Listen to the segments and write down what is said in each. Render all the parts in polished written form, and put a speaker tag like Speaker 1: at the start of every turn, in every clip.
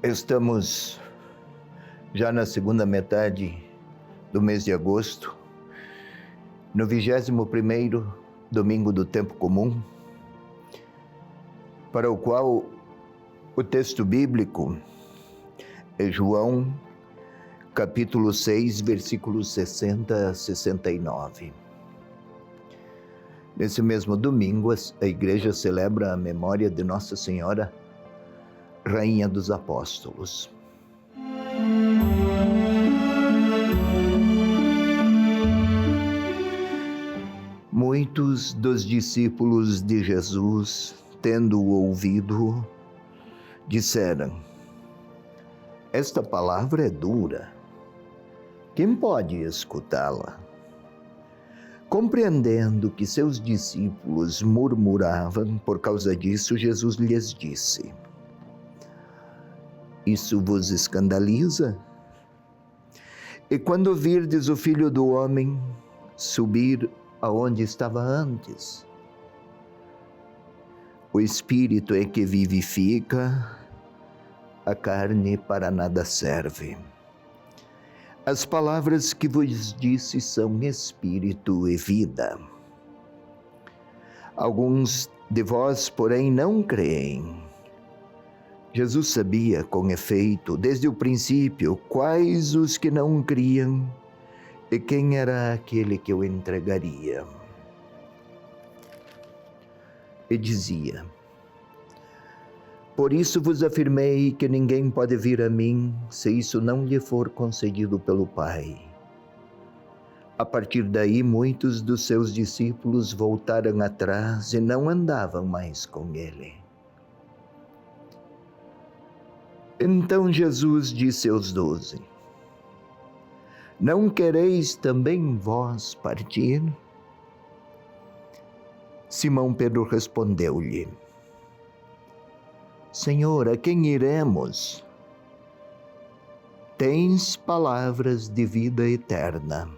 Speaker 1: Estamos já na segunda metade do mês de agosto, no 21º domingo do tempo comum, para o qual o texto bíblico é João, capítulo 6, versículos 60 a 69. Nesse mesmo domingo, a igreja celebra a memória de Nossa Senhora, Rainha dos Apóstolos. Muitos dos discípulos de Jesus, tendo-o ouvido, disseram: esta palavra é dura. Quem pode escutá-la? Compreendendo que seus discípulos murmuravam por causa disso, Jesus lhes disse: isso vos escandaliza? E quando virdes o Filho do Homem subir aonde estava antes, o Espírito é que vivifica, a carne para nada serve. As palavras que vos disse são Espírito e vida. Alguns de vós, porém, não creem. Jesus sabia, com efeito, desde o princípio, quais os que não criam e quem era aquele que o entregaria. E dizia: por isso vos afirmei que ninguém pode vir a mim se isso não lhe for concedido pelo Pai. A partir daí, muitos dos seus discípulos voltaram atrás e não andavam mais com ele. Então Jesus disse aos 12: não quereis também vós partir? Simão Pedro respondeu-lhe: Senhor, a quem iremos? Tens palavras de vida eterna.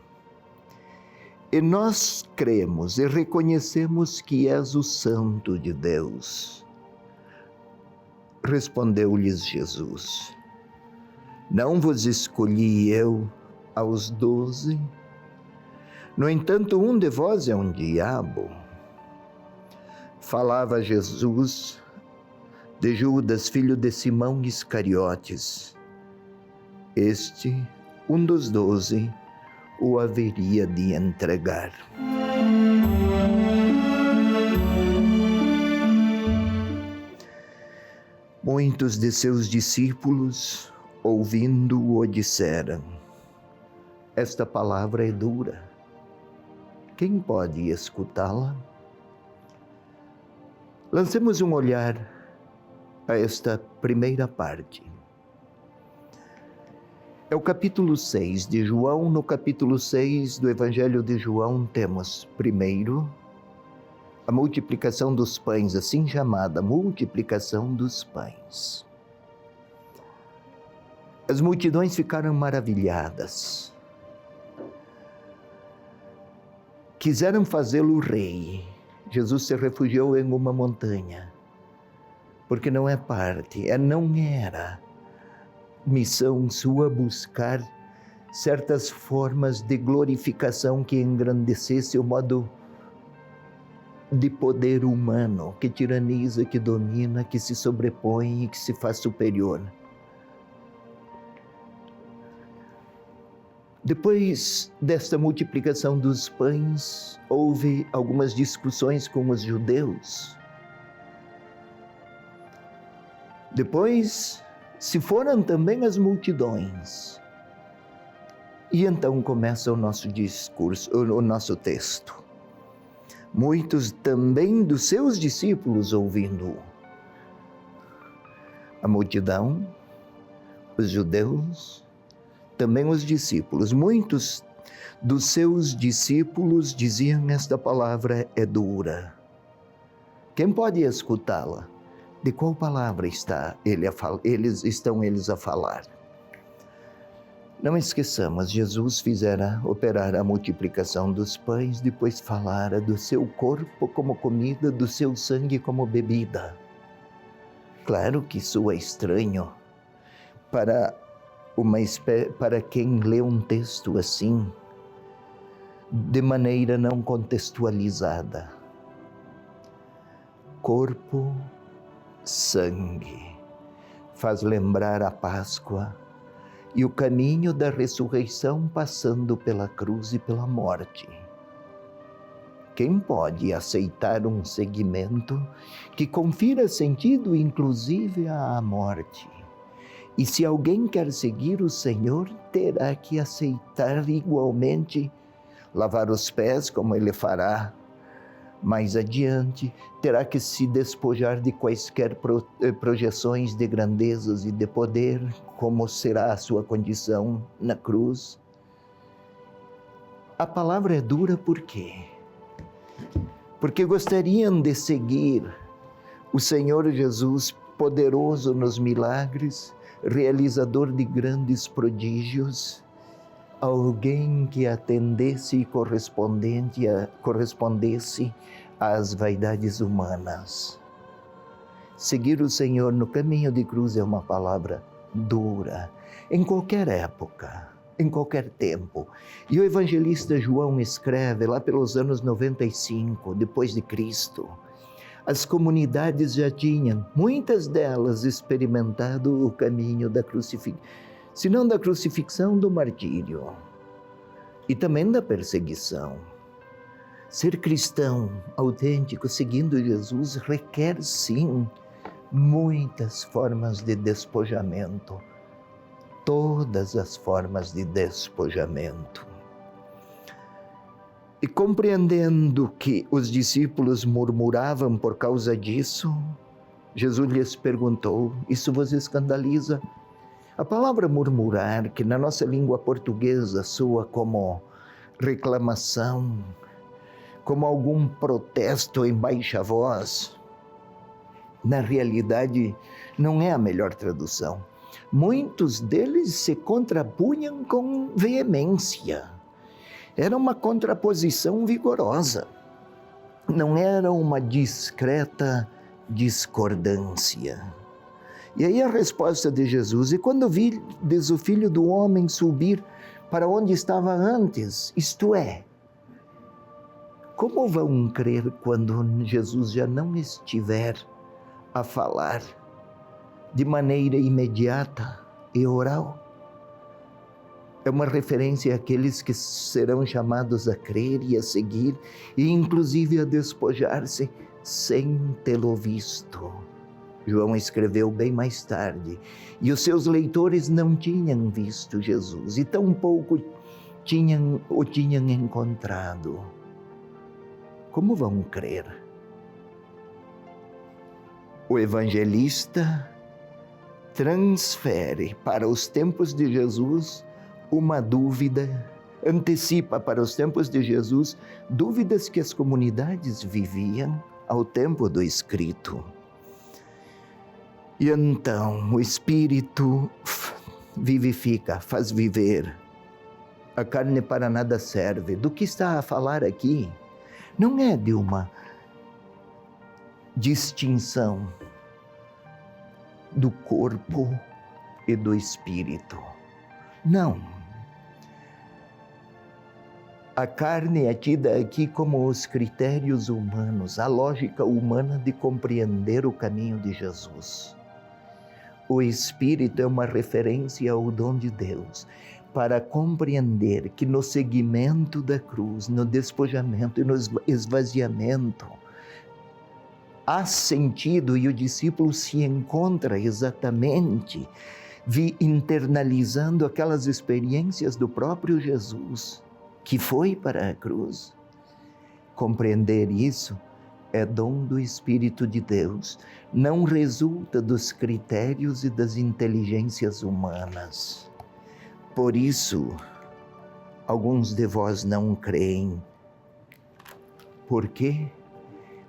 Speaker 1: E nós cremos e reconhecemos que és o Santo de Deus. Respondeu-lhes Jesus: não vos escolhi eu aos 12? No entanto, um de vós é um diabo. Falava Jesus de Judas, filho de Simão Iscariotes. Este, um dos 12, o haveria de entregar. Muitos de seus discípulos, ouvindo-o, disseram: esta palavra é dura. Quem pode escutá-la? Lancemos um olhar a esta primeira parte. É o capítulo 6 de João. No capítulo 6 do Evangelho de João temos, primeiro, a multiplicação dos pães, assim chamada multiplicação dos pães. As multidões ficaram maravilhadas. Quiseram fazê-lo rei. Jesus se refugiou em uma montanha, porque não era missão sua buscar certas formas de glorificação que engrandecesse o modo de poder humano, que tiraniza, que domina, que se sobrepõe e que se faz superior. Depois desta multiplicação dos pães, houve algumas discussões com os judeus. Depois se foram também as multidões. E então começa o nosso discurso, o nosso texto. Muitos também dos seus discípulos ouvindo-o. A multidão, os judeus, também os discípulos. Muitos dos seus discípulos diziam: esta palavra é dura. Quem pode escutá-la? De qual palavra estão eles a falar? Não esqueçamos, Jesus fizera operar a multiplicação dos pães, depois falara do seu corpo como comida, do seu sangue como bebida. Claro que soa estranho para para quem lê um texto assim, de maneira não contextualizada. Corpo, sangue, faz lembrar a Páscoa e o caminho da ressurreição passando pela cruz e pela morte. Quem pode aceitar um segmento que confira sentido inclusive à morte? E se alguém quer seguir o Senhor, terá que aceitar igualmente lavar os pés, como ele fará mais adiante, terá que se despojar de quaisquer projeções de grandezas e de poder, como será a sua condição na cruz. A palavra é dura por quê? Porque gostariam de seguir o Senhor Jesus, poderoso nos milagres, realizador de grandes prodígios, alguém que atendesse e correspondesse às vaidades humanas. Seguir o Senhor no caminho de cruz é uma palavra dura, em qualquer época, em qualquer tempo. E o evangelista João escreve lá pelos anos 95, depois de Cristo, as comunidades já tinham, muitas delas, experimentado o caminho da crucifixão, se não da crucifixão, do martírio e também da perseguição. Ser cristão autêntico, seguindo Jesus, requer sim muitas formas de despojamento, todas as formas de despojamento. E compreendendo que os discípulos murmuravam por causa disso, Jesus lhes perguntou: isso vos escandaliza? A palavra murmurar, que na nossa língua portuguesa soa como reclamação, como algum protesto em baixa voz, na realidade não é a melhor tradução. Muitos deles se contrapunham com veemência. Era uma contraposição vigorosa. Não era uma discreta discordância. E aí a resposta de Jesus: e quando vides o Filho do Homem subir para onde estava antes, isto é, como vão crer quando Jesus já não estiver a falar de maneira imediata e oral? É uma referência àqueles que serão chamados a crer e a seguir, e inclusive a despojar-se sem tê-lo visto. João escreveu bem mais tarde, e os seus leitores não tinham visto Jesus, e tampouco o tinham encontrado. Como vão crer? O evangelista transfere para os tempos de Jesus uma dúvida, antecipa para os tempos de Jesus dúvidas que as comunidades viviam ao tempo do escrito. E então o Espírito vivifica, faz viver. A carne para nada serve. Do que está a falar aqui? Não é de uma distinção do corpo e do espírito. Não. A carne é tida aqui como os critérios humanos, a lógica humana de compreender o caminho de Jesus. O Espírito é uma referência ao dom de Deus, para compreender que no seguimento da cruz, no despojamento e no esvaziamento, há sentido, e o discípulo se encontra exatamente internalizando aquelas experiências do próprio Jesus, que foi para a cruz. Compreender isso é dom do Espírito de Deus, não resulta dos critérios e das inteligências humanas. Por isso, alguns de vós não creem. Por quê?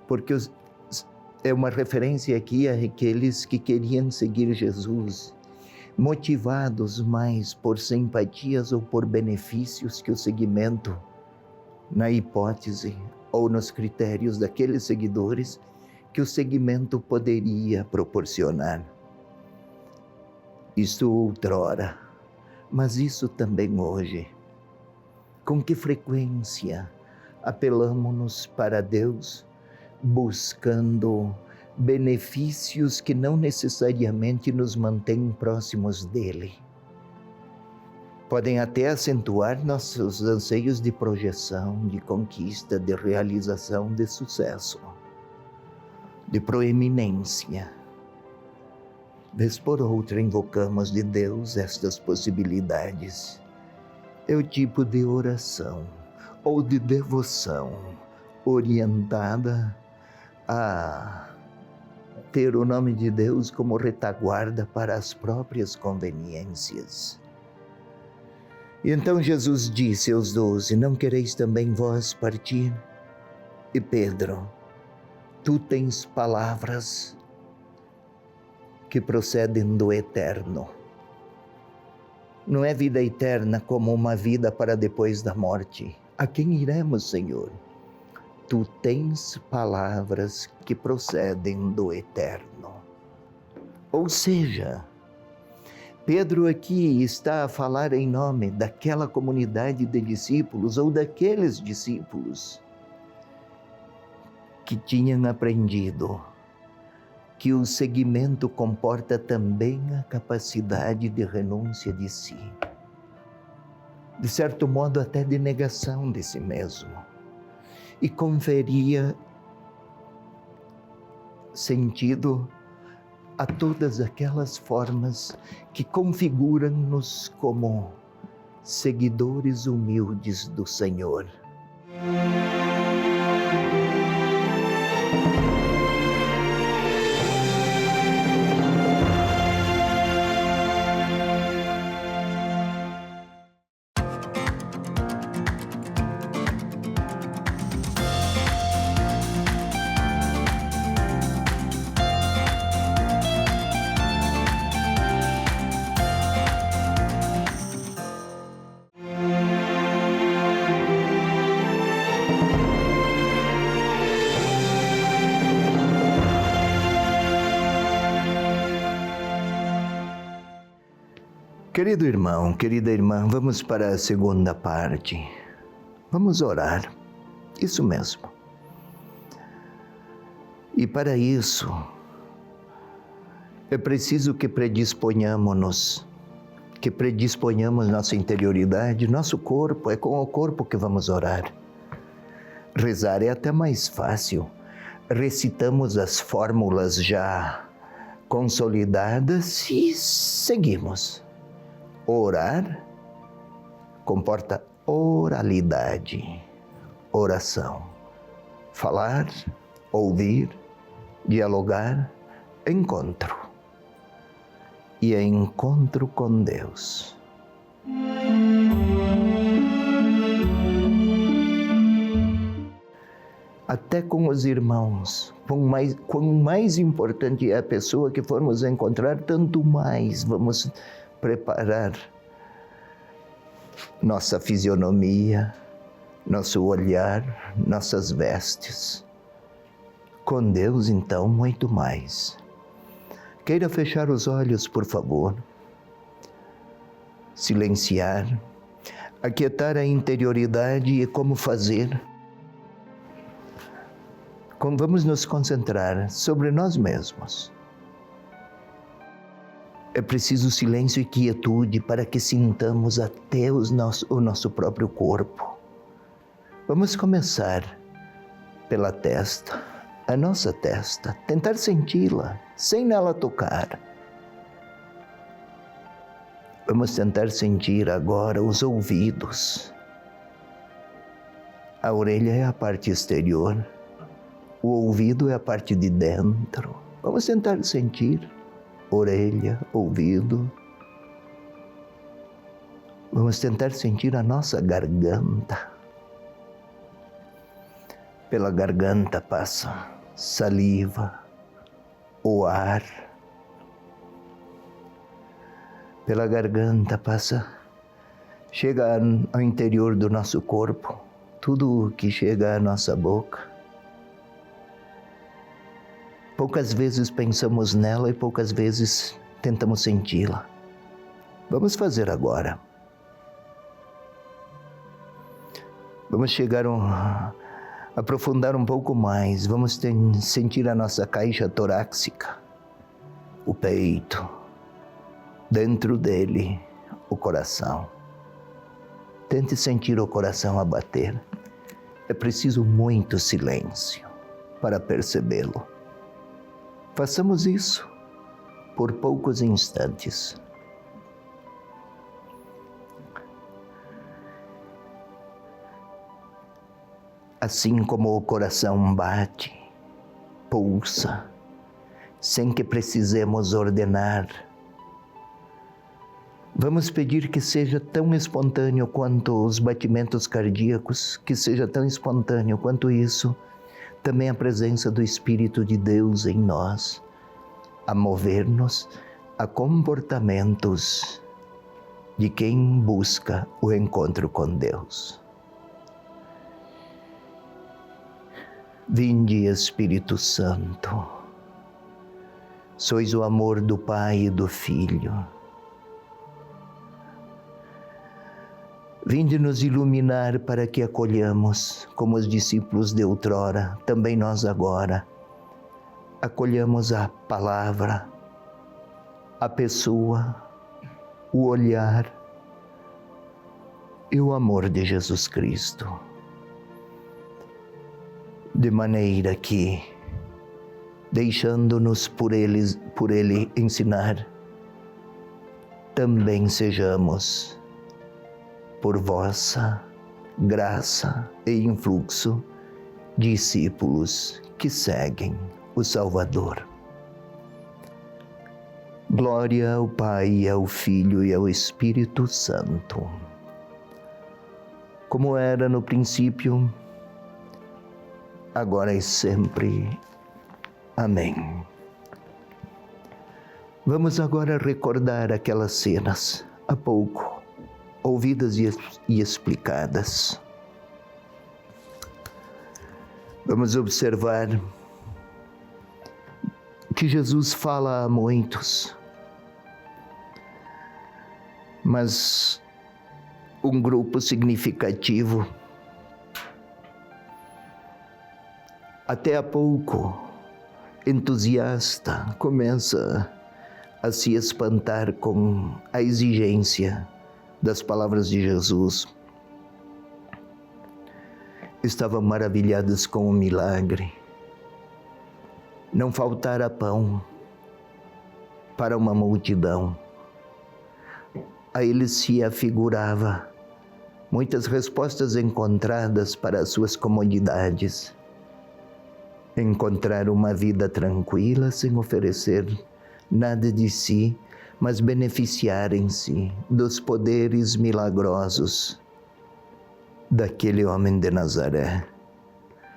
Speaker 1: Porque é uma referência aqui àqueles que queriam seguir Jesus, motivados mais por simpatias ou por benefícios que o seguimento, na hipótese ou nos critérios daqueles seguidores, que o seguimento poderia proporcionar. Isto outrora, mas isso também hoje. Com que frequência apelamo-nos para Deus, buscando benefícios que não necessariamente nos mantêm próximos dele. Podem até acentuar nossos anseios de projeção, de conquista, de realização, de sucesso, de proeminência. Vez por outra invocamos de Deus estas possibilidades. É o tipo de oração ou de devoção orientada a ter o nome de Deus como retaguarda para as próprias conveniências. E então Jesus disse aos 12, não quereis também vós partir? E Pedro, tu tens palavras que procedem do eterno. Não é vida eterna como uma vida para depois da morte. A quem iremos, Senhor? Tu tens palavras que procedem do eterno. Ou seja, Pedro aqui está a falar em nome daquela comunidade de discípulos ou daqueles discípulos que tinham aprendido que o seguimento comporta também a capacidade de renúncia de si. De certo modo, até de negação de si mesmo. E conferia sentido a todas aquelas formas que configuram-nos como seguidores humildes do Senhor. Querido irmão, querida irmã, vamos para a segunda parte. Vamos orar. Isso mesmo. E para isso, é preciso que predisponhamos nossa interioridade, nosso corpo. É com o corpo que vamos orar. Rezar é até mais fácil. Recitamos as fórmulas já consolidadas e seguimos. Orar comporta oralidade, oração. Falar, ouvir, dialogar, encontro. E é encontro com Deus. Até com os irmãos, quanto mais importante é a pessoa que formos encontrar, tanto mais vamos preparar nossa fisionomia, nosso olhar, nossas vestes. Com Deus, então, muito mais. Queira fechar os olhos, por favor. Silenciar, aquietar a interioridade e como fazer. Vamos nos concentrar sobre nós mesmos. É preciso silêncio e quietude para que sintamos até o nosso próprio corpo. Vamos começar pela testa, a nossa testa, tentar senti-la, sem nela tocar. Vamos tentar sentir agora os ouvidos. A orelha é a parte exterior, o ouvido é a parte de dentro. Vamos tentar sentir. Orelha, ouvido. Vamos tentar sentir a nossa garganta. Pela garganta passa saliva, o ar. Pela garganta chega ao interior do nosso corpo, tudo o que chega à nossa boca. Poucas vezes pensamos nela e poucas vezes tentamos senti-la. Vamos fazer agora. Vamos aprofundar um pouco mais. Vamos sentir a nossa caixa torácica, o peito, dentro dele, o coração. Tente sentir o coração a bater. É preciso muito silêncio para percebê-lo. Façamos isso por poucos instantes. Assim como o coração bate, pulsa, sem que precisemos ordenar, vamos pedir que seja tão espontâneo quanto os batimentos cardíacos, que seja tão espontâneo quanto isso, também a presença do Espírito de Deus em nós, a mover-nos a comportamentos de quem busca o encontro com Deus. Vinde, Espírito Santo, sois o amor do Pai e do Filho. Vinde nos iluminar para que acolhamos, como os discípulos de outrora, também nós agora, acolhamos a palavra, a pessoa, o olhar e o amor de Jesus Cristo. De maneira que, deixando-nos por Ele ensinar, também sejamos, por vossa graça e influxo, discípulos que seguem o Salvador. Glória ao Pai, ao Filho e ao Espírito Santo, como era no princípio, agora e sempre. Amém. Vamos agora recordar aquelas cenas, há pouco, ouvidas e explicadas. Vamos observar que Jesus fala a muitos, mas um grupo significativo, até há pouco, entusiasta, começa a se espantar com a exigência das palavras de Jesus. Estavam maravilhados com o milagre. Não faltara pão para uma multidão. A eles se afigurava muitas respostas encontradas para as suas comodidades. Encontrar uma vida tranquila sem oferecer nada de si, mas beneficiarem-se dos poderes milagrosos daquele homem de Nazaré.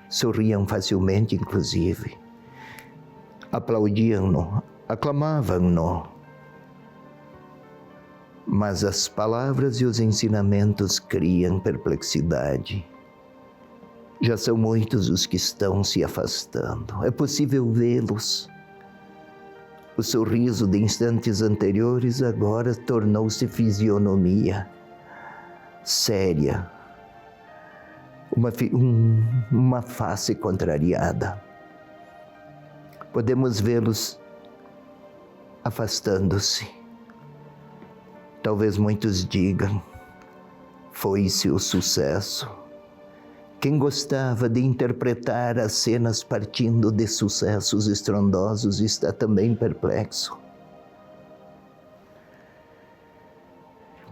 Speaker 1: Sorriam facilmente, inclusive. Aplaudiam-no, aclamavam-no. Mas as palavras e os ensinamentos criam perplexidade. Já são muitos os que estão se afastando. É possível vê-los. O sorriso de instantes anteriores agora tornou-se fisionomia séria. Uma face contrariada. Podemos vê-los afastando-se. Talvez muitos digam, foi-se o sucesso. Quem gostava de interpretar as cenas partindo de sucessos estrondosos está também perplexo.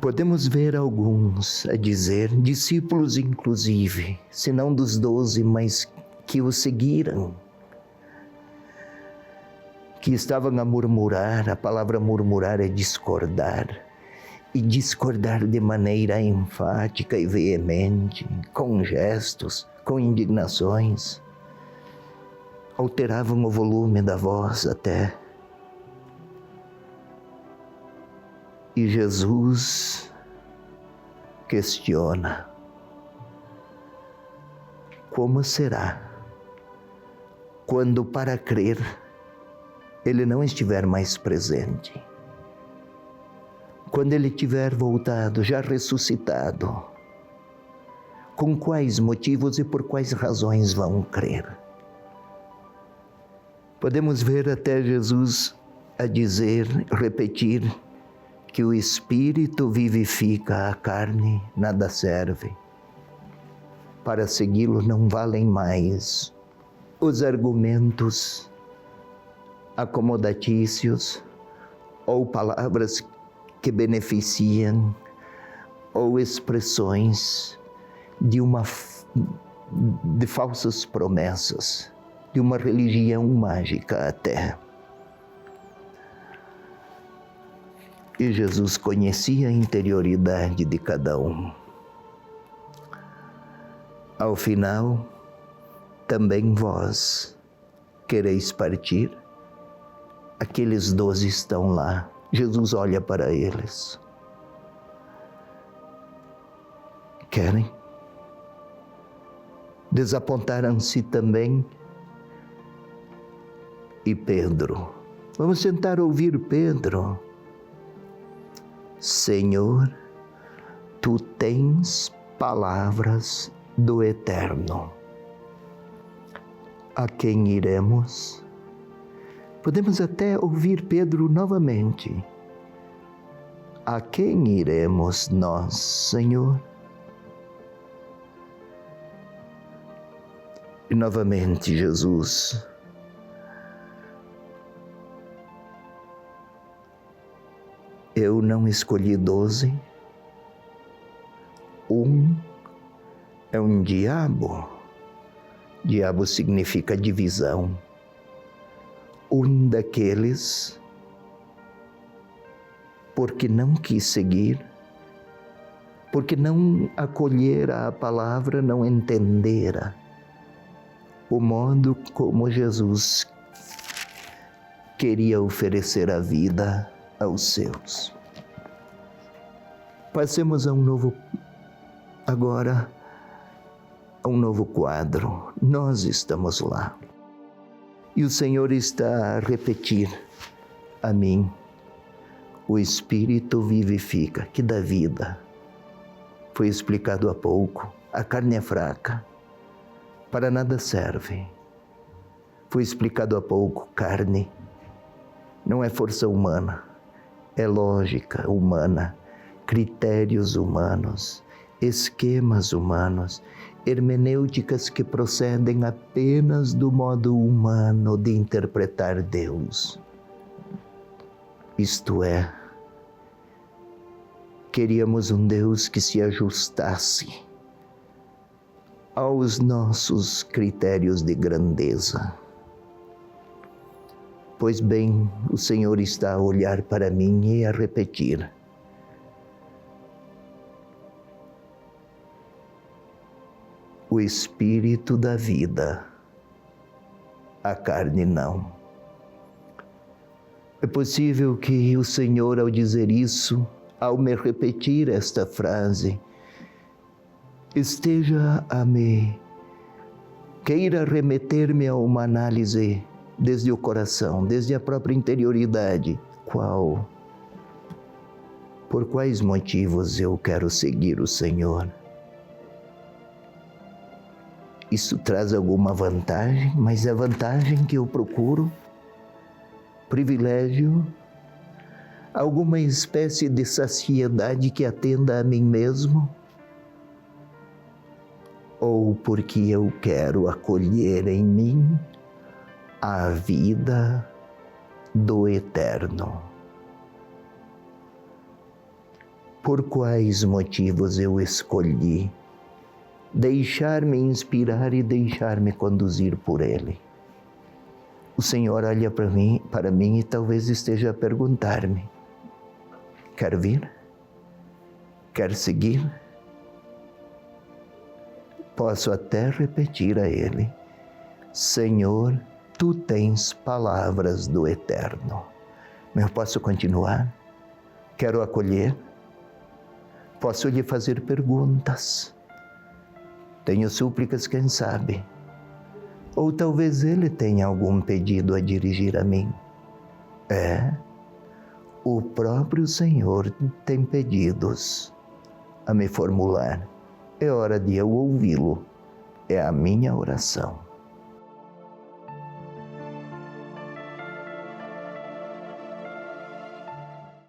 Speaker 1: Podemos ver alguns a dizer, discípulos inclusive, se não dos 12, mas que o seguiram, que estavam a murmurar. A palavra murmurar é discordar. E discordar de maneira enfática e veemente, com gestos, com indignações. Alteravam o volume da voz até. E Jesus questiona: como será quando, para crer, Ele não estiver mais presente? quando ele tiver voltado, já ressuscitado, com quais motivos e por quais razões vão crer? Podemos ver até Jesus a dizer, repetir, que o Espírito vivifica, a carne nada serve. Para segui-lo não valem mais os argumentos acomodatícios ou palavras que beneficiam ou expressões de falsas promessas, de uma religião mágica até. E Jesus conhecia a interioridade de cada um. Ao final, também vós quereis partir? Aqueles 12 estão lá. Jesus olha para eles. Querem? Desapontaram-se também. E Pedro? Vamos tentar ouvir Pedro. Senhor, tu tens palavras do Eterno. A quem iremos? Podemos até ouvir Pedro novamente. A quem iremos nós, Senhor? E novamente Jesus. Eu não escolhi 12. É um diabo. Diabo significa divisão. Daqueles, porque não quis seguir, porque não acolhera a palavra, não entendera o modo como Jesus queria oferecer a vida aos seus. Passemos agora a um novo quadro. Nós estamos lá. E o Senhor está a repetir a mim, o Espírito vivifica, que dá vida. Foi explicado há pouco, a carne é fraca, para nada serve. Foi explicado há pouco, carne não é força humana, é lógica humana, critérios humanos, esquemas humanos, hermenêuticas que procedem apenas do modo humano de interpretar Deus. Isto é, queríamos um Deus que se ajustasse aos nossos critérios de grandeza. Pois bem, o Senhor está a olhar para mim e a repetir: o Espírito da vida, a carne não. É possível que o Senhor, ao dizer isso, ao me repetir esta frase, queira remeter-me a uma análise desde o coração, desde a própria interioridade. Por quais motivos eu quero seguir o Senhor? Isso traz alguma vantagem, mas é vantagem que eu procuro, privilégio, alguma espécie de saciedade que atenda a mim mesmo? Ou porque eu quero acolher em mim a vida do Eterno? Por quais motivos eu escolhi deixar-me inspirar e deixar-me conduzir por Ele? O Senhor olha para mim e talvez esteja a perguntar-me: quer vir? Quer seguir? Posso até repetir a Ele: Senhor, Tu tens palavras do Eterno. Mas eu posso continuar? Quero acolher? Posso lhe fazer perguntas? Tenho súplicas, quem sabe? Ou talvez Ele tenha algum pedido a dirigir a mim. o próprio Senhor tem pedidos a me formular. É hora de eu ouvi-lo. É a minha oração.